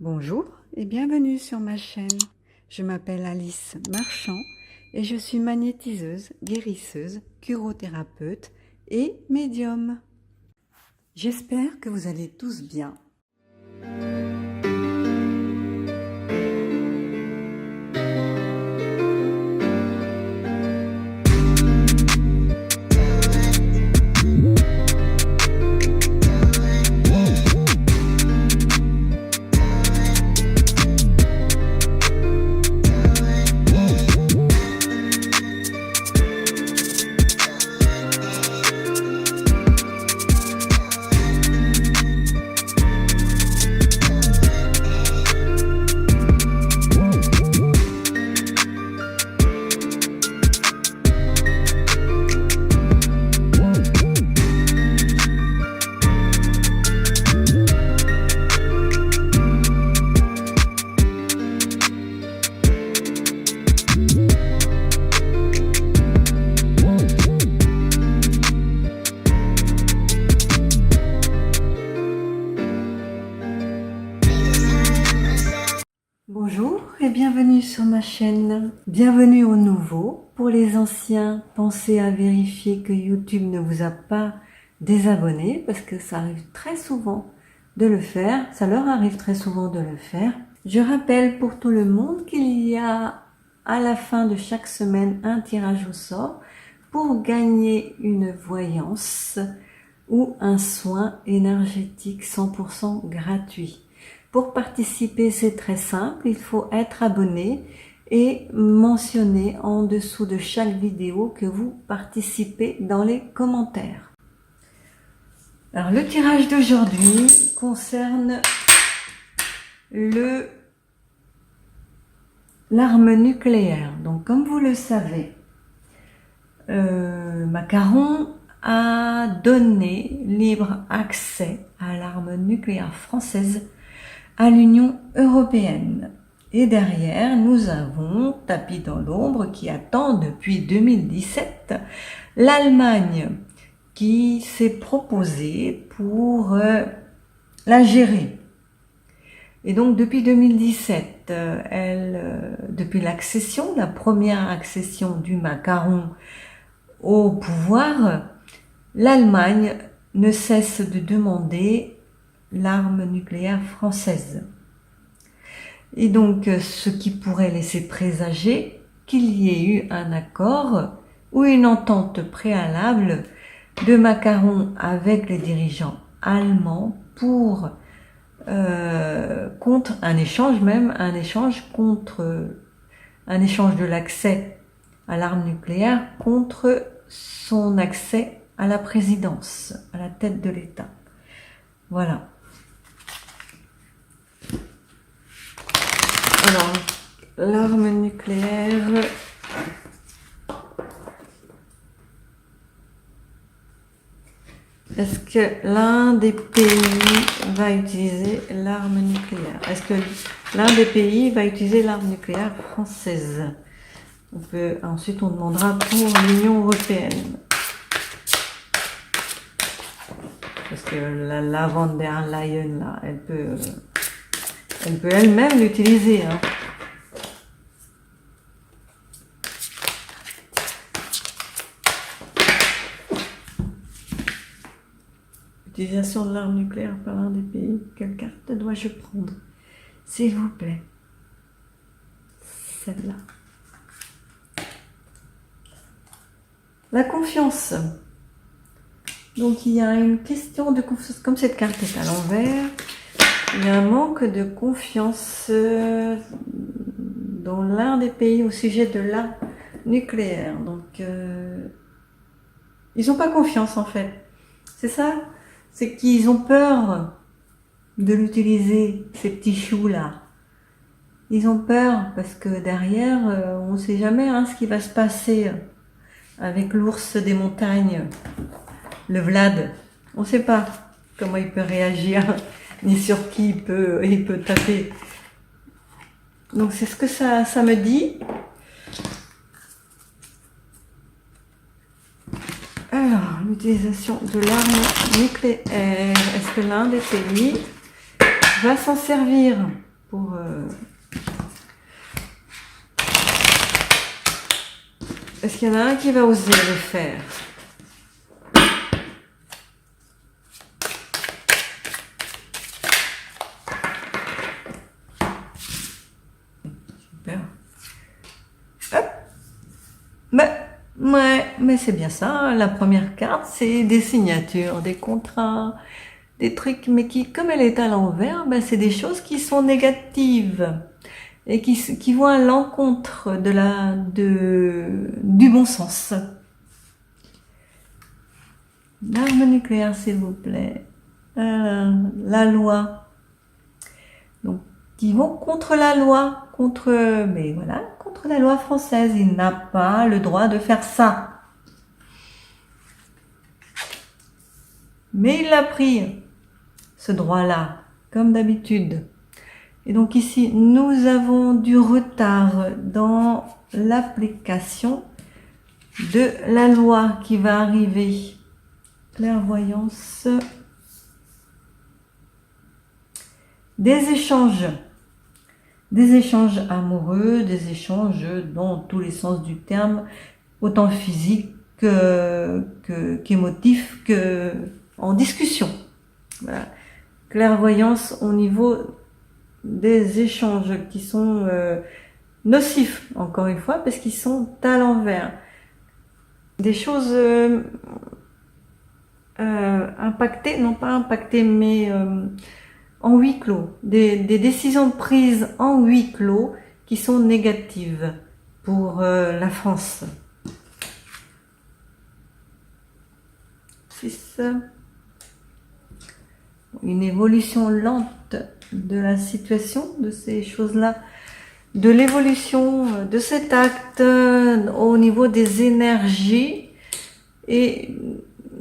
Bonjour et bienvenue sur ma chaîne. Je m'appelle Alice Marchand et je suis magnétiseuse, guérisseuse, curothérapeute et médium. J'espère que vous allez tous bien. Bonjour et bienvenue sur ma chaîne. Bienvenue aux nouveaux. Pour les anciens, pensez à vérifier que YouTube ne vous a pas désabonné parce que ça arrive très souvent de le faire. Ça leur arrive très souvent de le faire. Je rappelle pour tout le monde qu'il y a à la fin de chaque semaine un tirage au sort pour gagner une voyance ou un soin énergétique 100% gratuit. Pour participer, c'est très simple, il faut être abonné et mentionner en dessous de chaque vidéo que vous participez dans les commentaires. Alors, le tirage d'aujourd'hui concerne l'arme nucléaire. Donc, comme vous le savez, Macron a donné libre accès à l'arme nucléaire française à l'Union européenne. Et derrière, nous avons, tapis dans l'ombre, qui attend depuis 2017, l'Allemagne qui s'est proposée pour la gérer. Et donc, depuis 2017, depuis l'accession, la première accession du Macron au pouvoir, l'Allemagne ne cesse de demander l'arme nucléaire française. Et donc, ce qui pourrait laisser présager qu'il y ait eu un accord ou une entente préalable de Macron avec les dirigeants allemands pour contre un échange de l'accès à l'arme nucléaire contre son accès à la présidence, à la tête de l'État. Voilà. Alors, l'arme nucléaire, est-ce que l'un des pays va utiliser l'arme nucléaire? Est-ce que l'un des pays va utiliser l'arme nucléaire française? Ensuite, on demandera pour l'Union européenne. Parce que la von der Leyen, là, elle peut elle-même l'utiliser. Hein. Utilisation de l'arme nucléaire par l'un des pays. Quelle carte dois-je prendre? S'il vous plaît. Celle-là. La confiance. Donc il y a une question de confiance. Comme cette carte est à l'envers, il y a un manque de confiance dans l'un des pays au sujet de l'arme nucléaire. Donc, ils n'ont pas confiance en fait. C'est ça? C'est qu'ils ont peur de l'utiliser, ces petits choux-là. Ils ont peur parce que derrière, on ne sait jamais ce qui va se passer avec l'ours des montagnes, le Vlad. On ne sait pas comment il peut réagir. Ni sur qui il peut taper. Donc c'est ce que ça me dit. Alors, l'utilisation de l'arme nucléaire. Est-ce que l'un des pays va s'en servir pour... Est-ce qu'il y en a un qui va oser le faire? Super. Hop. Mais c'est bien ça. La première carte, c'est des signatures, des contrats, des trucs, mais qui, comme elle est à l'envers, ben, c'est des choses qui sont négatives et qui vont à l'encontre du bon sens. L'arme nucléaire, s'il vous plaît. La loi. Donc, qui vont contre la loi, mais voilà, contre la loi française. Il n'a pas le droit de faire ça. Mais il l'a pris, ce droit-là, comme d'habitude. Et donc ici, nous avons du retard dans l'application de la loi qui va arriver. Clairvoyance. Des échanges amoureux, des échanges dans tous les sens du terme, autant physique qu'émotif, en discussion. Voilà. Clairvoyance au niveau des échanges qui sont nocifs, encore une fois, parce qu'ils sont à l'envers. Des choses impactées, non pas impactées, mais en huis clos. Des décisions prises en huis clos qui sont négatives pour la France. 6. Une évolution lente de la situation, de ces choses-là, de l'évolution de cet acte au niveau des énergies, et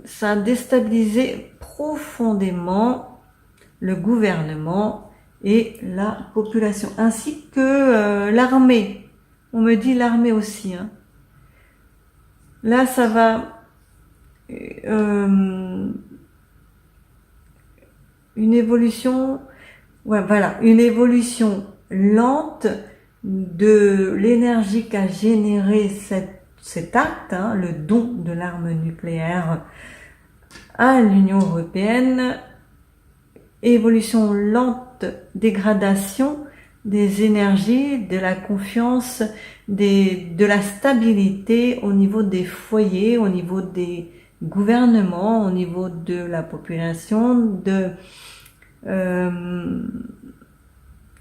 ça a déstabilisé profondément le gouvernement et la population, ainsi que l'armée. On me dit l'armée aussi. Hein. Là, ça va... une évolution, ouais, voilà, une évolution lente de l'énergie qu'a généré cet acte, hein, le don de l'arme nucléaire à l'Union européenne. Évolution lente, dégradation des énergies, de la confiance, de la stabilité au niveau des foyers, au niveau des gouvernements, au niveau de la population, de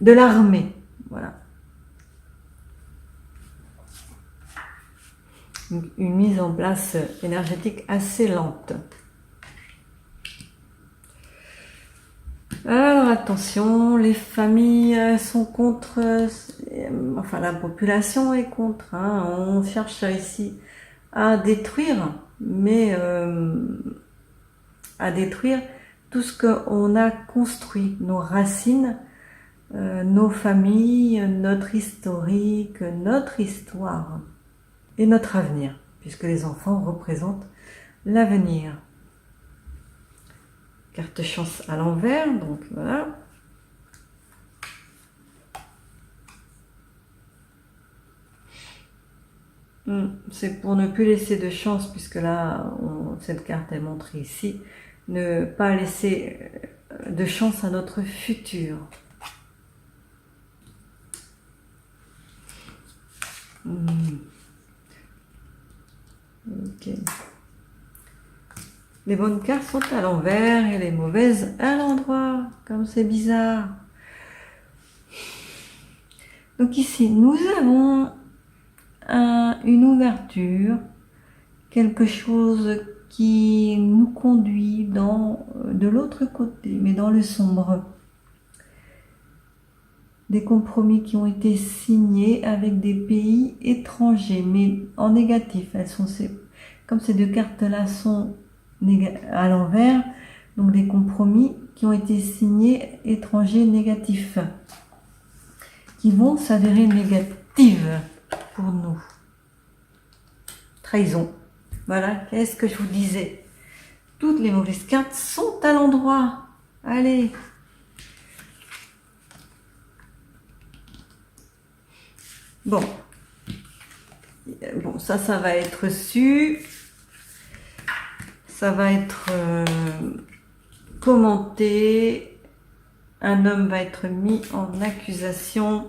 l'armée. Voilà. Une mise en place énergétique assez lente. Alors attention, les familles sont contre, enfin la population est contre, hein. On cherche ici à détruire, mais à détruire tout ce qu'on a construit, nos racines, nos familles, notre historique, notre histoire et notre avenir, puisque les enfants représentent l'avenir. Carte chance à l'envers, donc voilà. C'est pour ne plus laisser de chance, puisque là, cette carte est montrée ici, ne pas laisser de chance à notre futur. Ok. Les bonnes cartes sont à l'envers et les mauvaises à l'endroit, comme c'est bizarre. Donc ici, nous avons une ouverture, quelque chose qui nous conduit de l'autre côté, mais dans le sombre. Des compromis qui ont été signés avec des pays étrangers, mais en négatif. Comme ces deux cartes-là sont à l'envers, donc des compromis qui ont été signés étrangers négatifs, qui vont s'avérer négatives pour nous. Trahison. Voilà, qu'est-ce que je vous disais? Toutes les mauvaises cartes sont à l'endroit. Allez. Bon. Bon, ça va être su. Ça va être commenté. Un homme va être mis en accusation.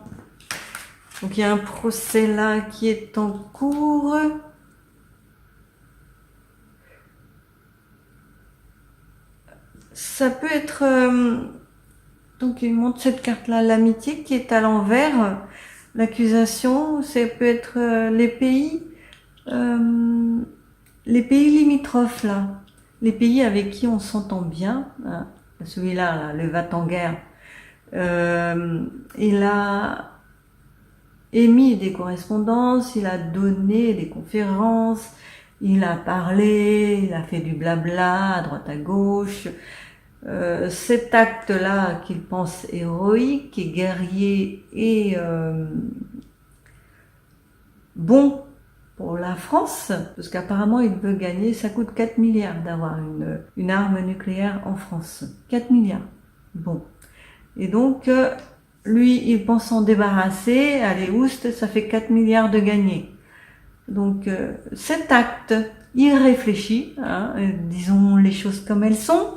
Donc il y a un procès là qui est en cours. Ça peut être... donc il montre cette carte-là, l'amitié qui est à l'envers. L'accusation, ça peut être les pays limitrophes là. Les pays avec qui on s'entend bien. Hein. Celui-là, là, le va-t-en-guerre. Il a émis des correspondances, il a donné des conférences, il a parlé, il a fait du blabla à droite à gauche. Cet acte-là qu'il pense héroïque et guerrier et bon pour la France, parce qu'apparemment il veut gagner, ça coûte 4 milliards d'avoir une arme nucléaire en France. 4 milliards. Bon. Et donc, lui, il pense s'en débarrasser, allez, oust, ça fait 4 milliards de gagnés. Donc, cet acte irréfléchi, hein, disons les choses comme elles sont,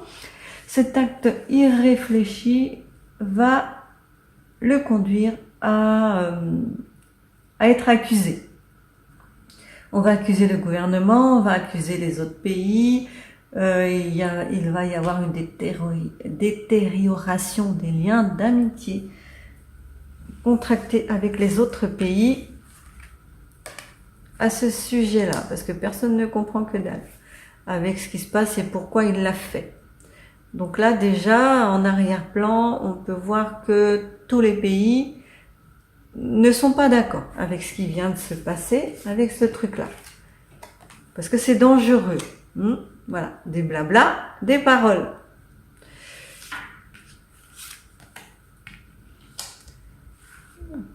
cet acte irréfléchi va le conduire à être accusé. On va accuser le gouvernement, on va accuser les autres pays, il va y avoir une détérioration des liens d'amitié contractés avec les autres pays à ce sujet-là, parce que personne ne comprend que dalle avec ce qui se passe et pourquoi il l'a fait. Donc là déjà, en arrière-plan, on peut voir que tous les pays ne sont pas d'accord avec ce qui vient de se passer avec ce truc-là. Parce que c'est dangereux. Voilà, des blabla, des paroles.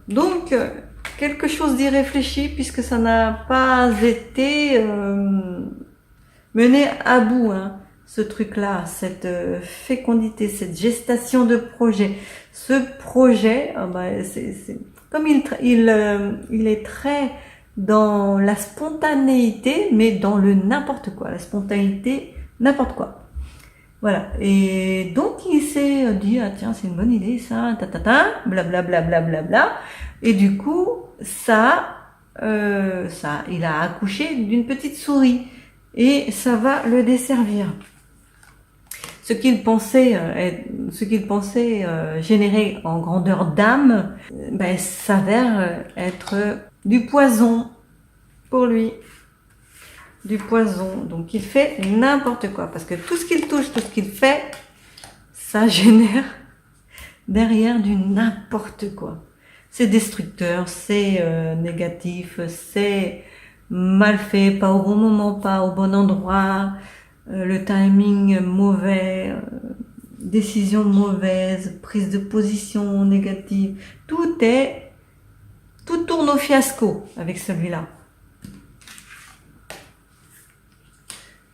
Donc, quelque chose d'irréfléchi puisque ça n'a pas été mené à bout, hein, ce truc-là, cette fécondité, cette gestation de projet. Ce projet, comme il est très dans la spontanéité, mais dans le n'importe quoi, la spontanéité, n'importe quoi. Voilà. Et donc, il s'est dit, ah tiens, c'est une bonne idée, ça, blablabla, blablabla. Et du coup, il a accouché d'une petite souris. Et ça va le desservir. Ce qu'il pensait générer en grandeur d'âme, s'avère être du poison pour lui. Du poison. Donc il fait n'importe quoi. Parce que tout ce qu'il touche, tout ce qu'il fait, ça génère derrière du n'importe quoi. C'est destructeur, c'est négatif, c'est mal fait, pas au bon moment, pas au bon endroit, le timing mauvais, décision mauvaise, prise de position négative. Tout tourne au fiasco avec celui-là.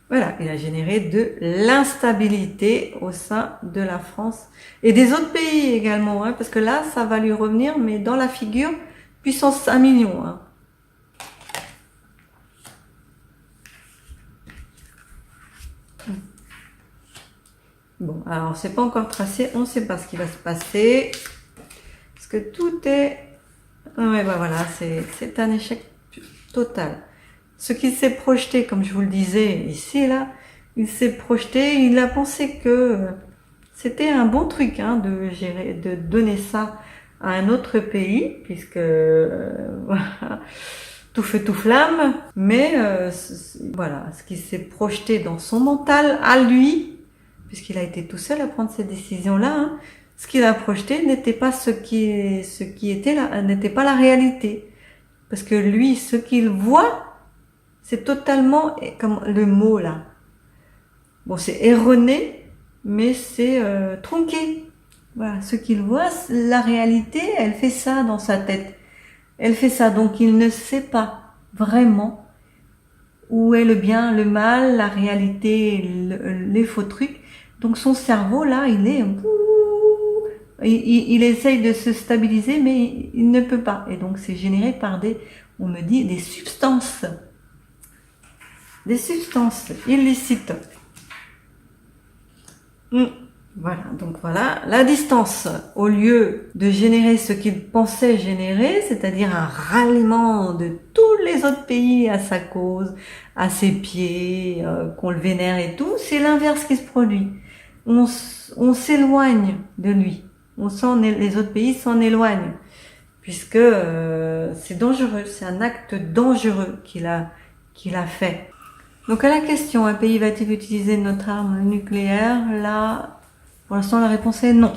Voilà, il a généré de l'instabilité au sein de la France et des autres pays également, hein, parce que là, ça va lui revenir, mais dans la figure, puissance 1 million. Hein. Bon, alors c'est pas encore tracé, on ne sait pas ce qui va se passer, parce que tout est... Ouais, voilà, c'est un échec total. Ce qu'il s'est projeté, comme je vous le disais ici, là, il s'est projeté, il a pensé que c'était un bon truc, hein, de donner ça à un autre pays, puisque voilà, tout feu, tout flamme, mais voilà, ce qui s'est projeté dans son mental, à lui, puisqu'il a été tout seul à prendre cette décision-là, hein, ce qu'il a projeté n'était pas ce qui était là, n'était pas la réalité. Parce que lui, ce qu'il voit, c'est totalement, comme le mot là, bon c'est erroné, mais c'est tronqué. Voilà, ce qu'il voit, la réalité, elle fait ça dans sa tête. Elle fait ça, donc il ne sait pas vraiment où est le bien, le mal, la réalité, les faux trucs. Donc son cerveau là, il est il essaye de se stabiliser, mais il ne peut pas. Et donc c'est généré par on me dit, des substances illicites. Voilà, donc voilà, la distance, au lieu de générer ce qu'il pensait générer, c'est-à-dire un ralliement de tous les autres pays à sa cause, à ses pieds, qu'on le vénère et tout, c'est l'inverse qui se produit. On s'éloigne de lui. Les autres pays s'en éloignent, puisque c'est dangereux, c'est un acte dangereux qu'il a fait. Donc à la question, un pays va-t-il utiliser notre arme nucléaire? Là, pour l'instant, la réponse est non.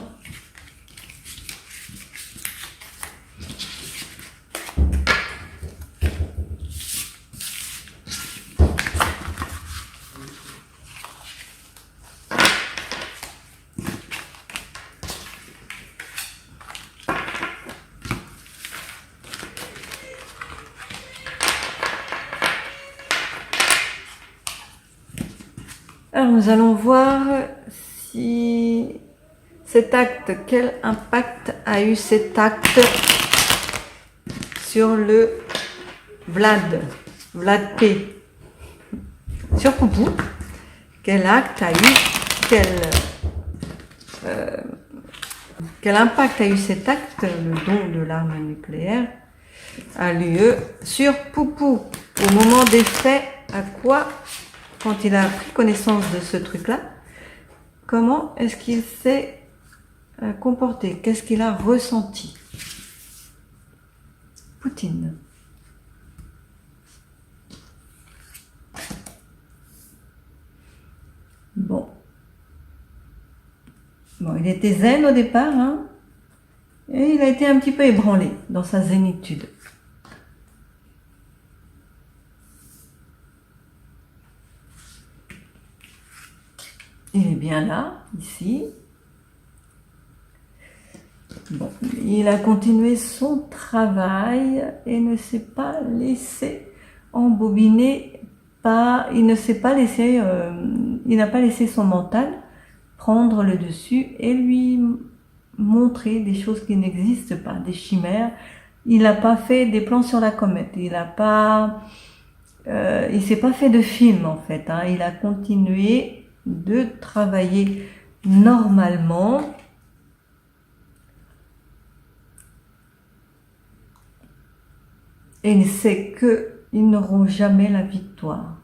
Alors nous allons voir si cet acte, quel impact a eu cet acte sur le Vlad P. Sur Poupou, quel acte a eu, quel impact a eu cet acte, le don de l'arme nucléaire, a lieu sur Poupou. Au moment des faits, à quoi, quand il a pris connaissance de ce truc-là, comment est-ce qu'il s'est comporté? Qu'est-ce qu'il a ressenti? Poutine. Bon, il était zen au départ, hein, et il a été un petit peu ébranlé dans sa zénitude. Il est bien là, ici. Bon, il a continué son travail et ne s'est pas laissé embobiner il n'a pas laissé son mental prendre le dessus et lui montrer des choses qui n'existent pas, des chimères. Il n'a pas fait des plans sur la comète, il s'est pas fait de film en fait, hein. Il a continué de travailler normalement. Et il sait qu'ils n'auront jamais la victoire.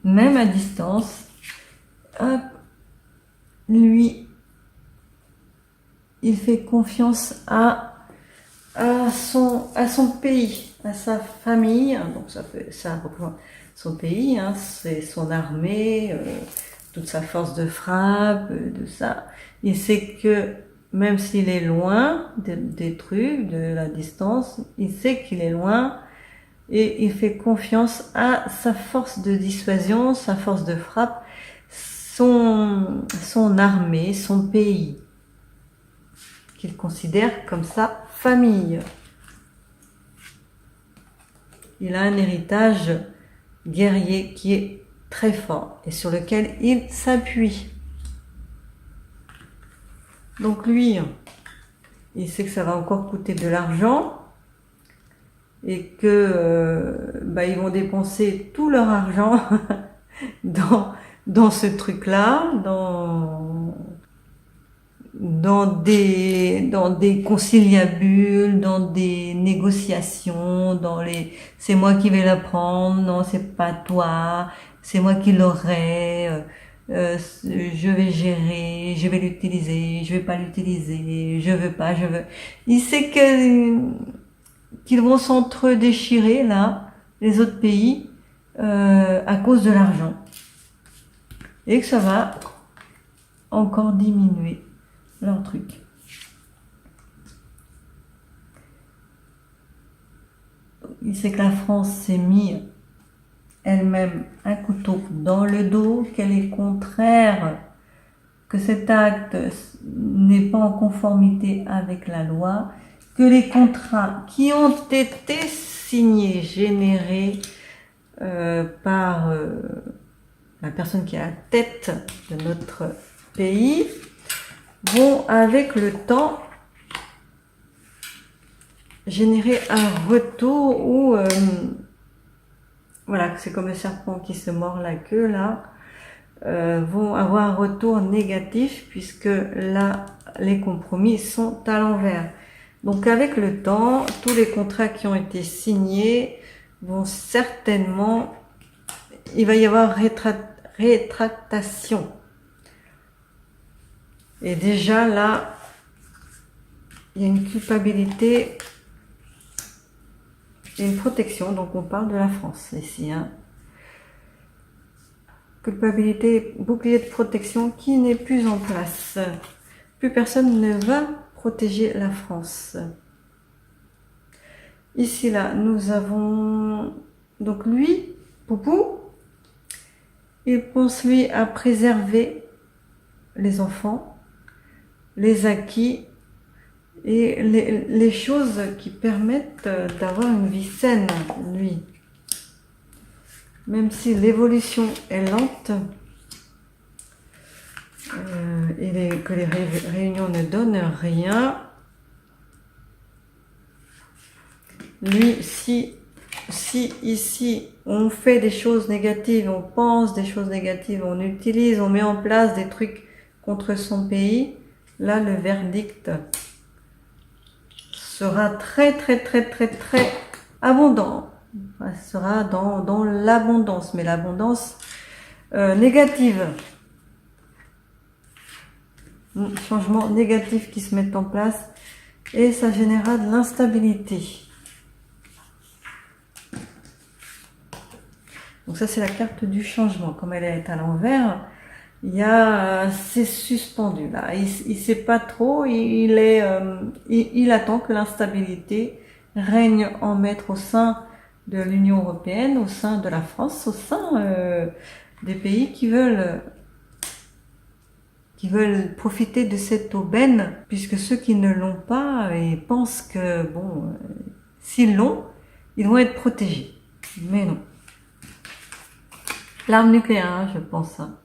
Même à distance, lui, il fait confiance à son pays, à sa famille. Donc ça représente son pays, hein, c'est son armée, toute sa force de frappe, de ça. Il sait que même s'il est loin des trucs, de la distance, il sait qu'il est loin et il fait confiance à sa force de dissuasion, sa force de frappe, son armée, son pays, qu'il considère comme sa famille. Il a un héritage guerrier qui est très fort et sur lequel il s'appuie. Donc lui, il sait que ça va encore coûter de l'argent et que ils vont dépenser tout leur argent dans ce truc-là, dans des conciliabules, dans des négociations, c'est moi qui vais la prendre, non c'est pas toi, c'est moi qui l'aurai, je vais gérer, je vais l'utiliser, je vais pas l'utiliser, je veux pas, je veux. Il sait qu'ils vont s'entre-déchirer là, les autres pays, à cause de l'argent, et que ça va encore diminuer leur truc. Il sait que la France s'est mis elle-même un couteau dans le dos, qu'elle est contraire, que cet acte n'est pas en conformité avec la loi, que les contrats qui ont été signés, générés par la personne qui est à la tête de notre pays, vont avec le temps générer un retour où, voilà, c'est comme le serpent qui se mord la queue là, vont avoir un retour négatif puisque là, les compromis sont à l'envers. Donc avec le temps, tous les contrats qui ont été signés vont certainement, il va y avoir rétractation. Et déjà là, il y a une culpabilité et une protection, donc on parle de la France ici. Hein. Culpabilité, bouclier de protection qui n'est plus en place. Plus personne ne va protéger la France. Ici, là, nous avons donc lui, Poupou, il pense lui à préserver les enfants, les acquis et les choses qui permettent d'avoir une vie saine, lui. Même si l'évolution est lente et que les réunions ne donnent rien, lui, si ici on fait des choses négatives, on pense des choses négatives, on utilise, on met en place des trucs contre son pays, là le verdict sera très abondant. Ça sera dans l'abondance, mais l'abondance négative. Changement négatif qui se met en place et ça générera de l'instabilité. Donc ça c'est la carte du changement. Comme elle est à l'envers, il y a c'est suspendu là. Il sait pas trop. Il attend que l'instabilité règne en maître au sein de l'Union européenne, au sein de la France, au sein des pays qui veulent profiter de cette aubaine, puisque ceux qui ne l'ont pas et pensent que bon, s'ils l'ont, ils vont être protégés. Mais non. L'arme nucléaire, hein, je pense. Hein.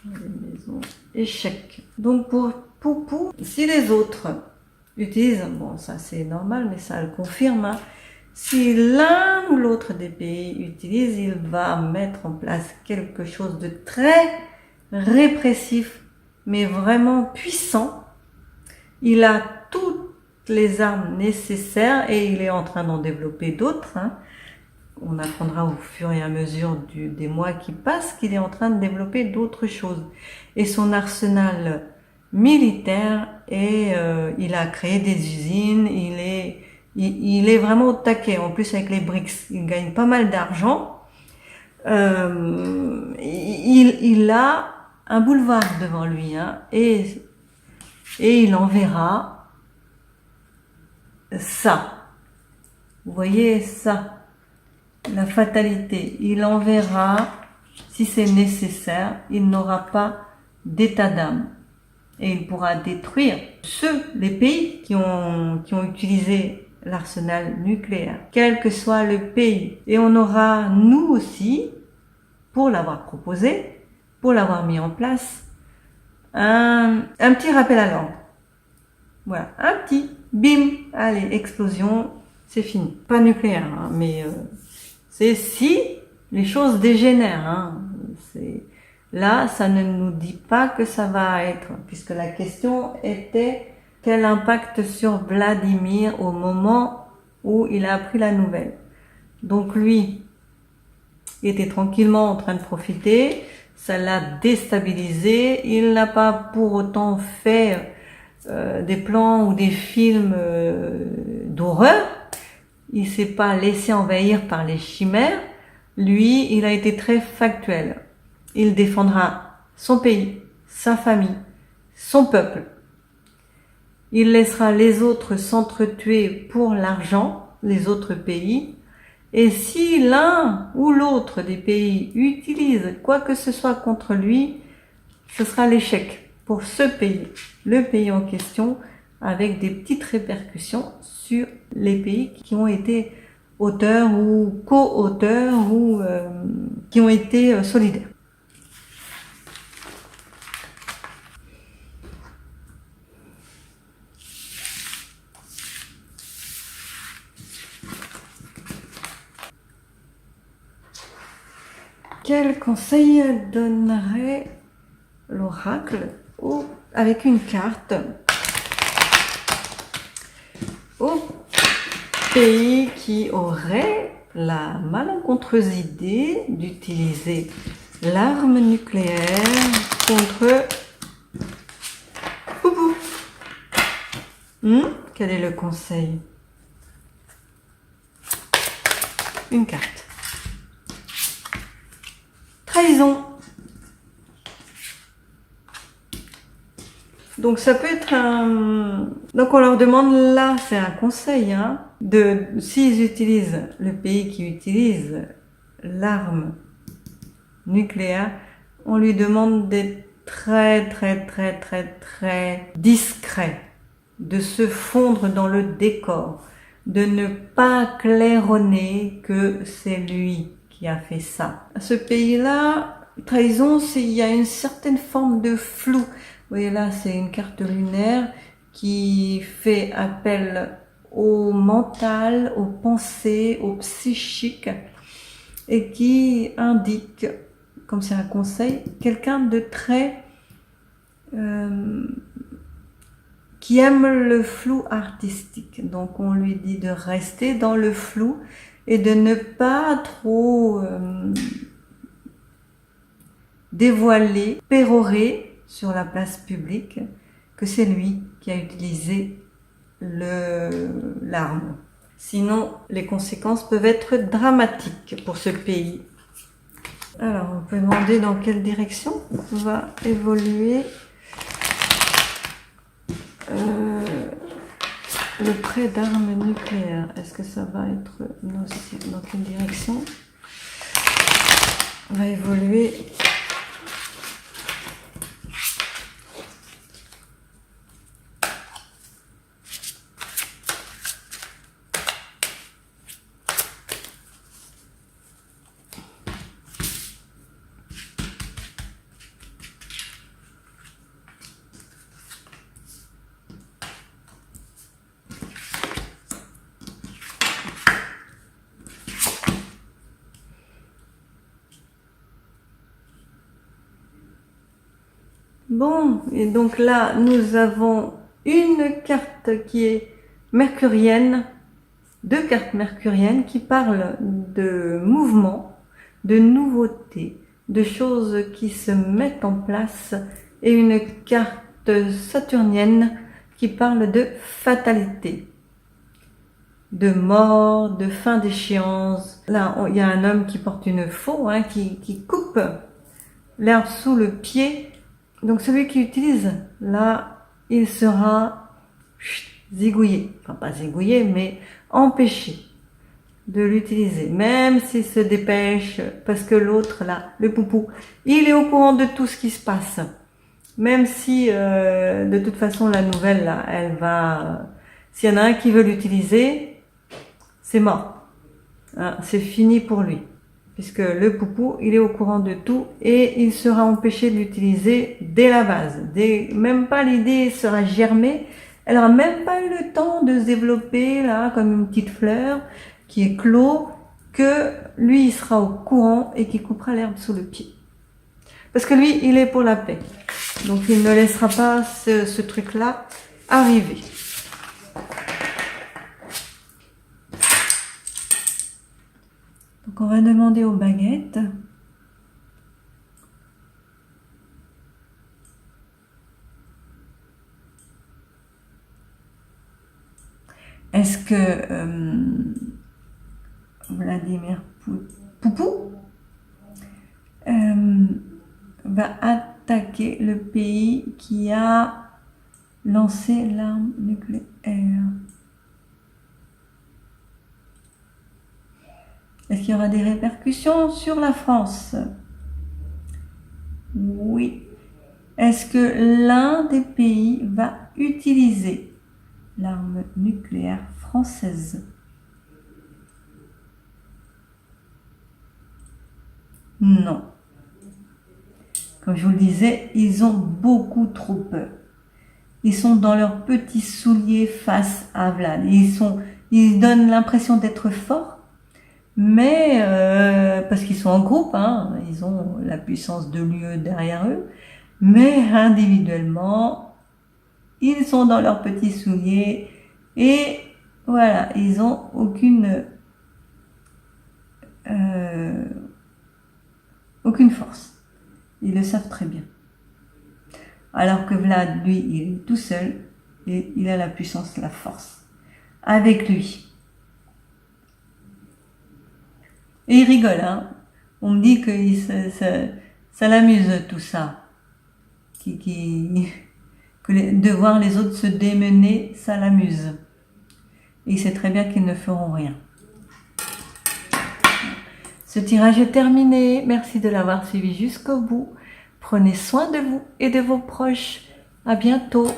Les maisons. Échec. Donc pour Poupou, si les autres utilisent, bon ça c'est normal, mais ça le confirme, hein, si l'un ou l'autre des pays utilise, il va mettre en place quelque chose de très répressif, mais vraiment puissant. Il a toutes les armes nécessaires et il est en train d'en développer d'autres. Hein. On apprendra au fur et à mesure des mois qui passent qu'il est en train de développer d'autres choses. Et son arsenal militaire, il a créé des usines, il est vraiment au taquet. En plus avec les BRICS, il gagne pas mal d'argent. Il a un boulevard devant lui, hein, et il enverra ça. Vous voyez ça? La fatalité, il enverra, si c'est nécessaire, il n'aura pas d'état d'âme. Et il pourra détruire les pays qui ont utilisé l'arsenal nucléaire, quel que soit le pays. Et on aura, nous aussi, pour l'avoir proposé, pour l'avoir mis en place, un petit rappel à l'ordre. Voilà, un petit, bim, allez, explosion, c'est fini. Pas nucléaire, hein, mais... c'est si les choses dégénèrent. Hein. Là, ça ne nous dit pas que ça va être, puisque la question était quel impact sur Vladimir au moment où il a appris la nouvelle. Donc lui, il était tranquillement en train de profiter, ça l'a déstabilisé, il n'a pas pour autant fait des plans ou des films d'horreur. Il s'est pas laissé envahir par les chimères. Lui, il a été très factuel. Il défendra son pays, sa famille, son peuple. Il laissera les autres s'entretuer pour l'argent, les autres pays. Et si l'un ou l'autre des pays utilise quoi que ce soit contre lui, ce sera l'échec pour ce pays, le pays en question, avec des petites répercussions sur les pays qui ont été auteurs ou co-auteurs ou qui ont été solidaires. Quel conseil donnerait l'oracle avec une carte au pays qui aurait la malencontreuse idée d'utiliser l'arme nucléaire contre Poupou? Quel est le conseil? Une carte. Trahison. Donc ça peut être un... Donc on leur demande là, c'est un conseil, hein, s'ils utilisent, le pays qui utilise l'arme nucléaire, on lui demande d'être très discret, de se fondre dans le décor, de ne pas claironner que c'est lui qui a fait ça. Ce pays-là, trahison, il y a une certaine forme de flou. Vous voyez là, c'est une carte lunaire qui fait appel au mental, aux pensées, au psychique et qui indique, comme c'est un conseil, quelqu'un de très... qui aime le flou artistique. Donc on lui dit de rester dans le flou et de ne pas trop dévoiler, pérorer sur la place publique que c'est lui qui a utilisé l'arme. Sinon, les conséquences peuvent être dramatiques pour ce pays. Alors, on peut demander dans quelle direction va évoluer le prêt d'armes nucléaires. Est-ce que ça va être nocif? Dans quelle direction va évoluer Bon, et donc là, nous avons une carte qui est mercurienne, deux cartes mercuriennes qui parlent de mouvement, de nouveauté, de choses qui se mettent en place, et une carte saturnienne qui parle de fatalité, de mort, de fin d'échéance. Là, il y a un homme qui porte une faux, hein, qui coupe l'herbe sous le pied. Donc celui qui utilise, là, il sera zigouillé, enfin pas zigouillé, mais empêché de l'utiliser, même s'il se dépêche, parce que l'autre, là, le poupou, il est au courant de tout ce qui se passe. Même si, de toute façon, la nouvelle, là, elle va... S'il y en a un qui veut l'utiliser, c'est mort. Hein, c'est fini pour lui. Puisque le poupou, il est au courant de tout et il sera empêché de l'utiliser dès la base. Même pas l'idée sera germée, elle n'aura même pas eu le temps de se développer là comme une petite fleur qui est clos, que lui il sera au courant et qui coupera l'herbe sous le pied. Parce que lui, il est pour la paix. Donc il ne laissera pas ce truc-là arriver. Donc on va demander aux baguettes. Est-ce que Vladimir Poupou va attaquer le pays qui a lancé l'arme nucléaire? Est-ce qu'il y aura des répercussions sur la France? Oui. Est-ce que l'un des pays va utiliser l'arme nucléaire française? Non. Comme je vous le disais, ils ont beaucoup trop peur. Ils sont dans leurs petits souliers face à Vlad. Ils donnent l'impression d'être forts, mais parce qu'ils sont en groupe, hein, ils ont la puissance de l'UE derrière eux, mais individuellement, ils sont dans leurs petits souliers et voilà, ils ont aucune force. Ils le savent très bien. Alors que Vlad, lui, il est tout seul et il a la puissance, la force avec lui. Et il rigole, hein. On me dit que ça l'amuse tout ça. De voir les autres se démener, ça l'amuse. Et il sait très bien qu'ils ne feront rien. Ce tirage est terminé. Merci de l'avoir suivi jusqu'au bout. Prenez soin de vous et de vos proches. À bientôt.